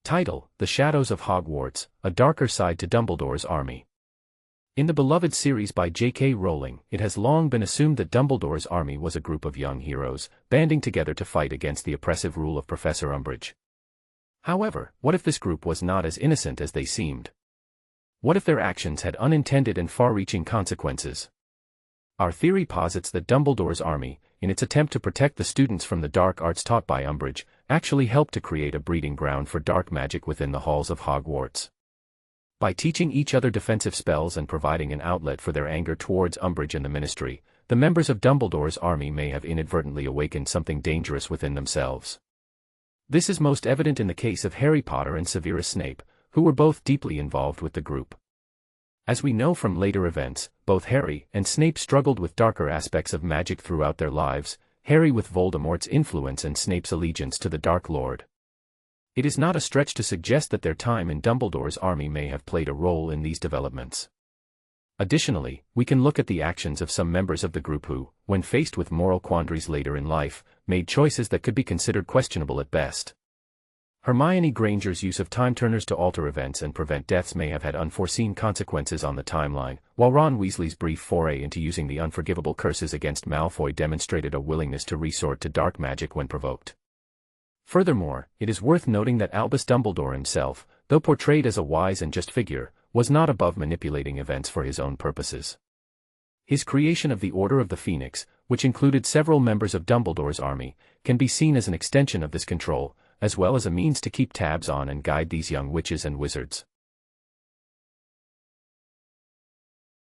Title: The Shadows of Hogwarts, A Darker Side to Dumbledore's Army. In the beloved series by J.K. Rowling, it has long been assumed that Dumbledore's army was a group of young heroes, banding together to fight against the oppressive rule of Professor Umbridge. However, what if this group was not as innocent as they seemed? What if their actions had unintended and far-reaching consequences? Our theory posits that Dumbledore's army, in its attempt to protect the students from the dark arts taught by Umbridge, actually helped to create a breeding ground for dark magic within the halls of Hogwarts. By teaching each other defensive spells and providing an outlet for their anger towards Umbridge and the Ministry, the members of Dumbledore's army may have inadvertently awakened something dangerous within themselves. This is most evident in the case of Harry Potter and Severus Snape, who were both deeply involved with the group. As we know from later events, both Harry and Snape struggled with darker aspects of magic throughout their lives, Harry with Voldemort's influence and Snape's allegiance to the Dark Lord. It is not a stretch to suggest that their time in Dumbledore's army may have played a role in these developments. Additionally, we can look at the actions of some members of the group who, when faced with moral quandaries later in life, made choices that could be considered questionable at best. Hermione Granger's use of time-turners to alter events and prevent deaths may have had unforeseen consequences on the timeline, while Ron Weasley's brief foray into using the unforgivable curses against Malfoy demonstrated a willingness to resort to dark magic when provoked. Furthermore, it is worth noting that Albus Dumbledore himself, though portrayed as a wise and just figure, was not above manipulating events for his own purposes. His creation of the Order of the Phoenix, which included several members of Dumbledore's army, can be seen as an extension of this control, as well as a means to keep tabs on and guide these young witches and wizards.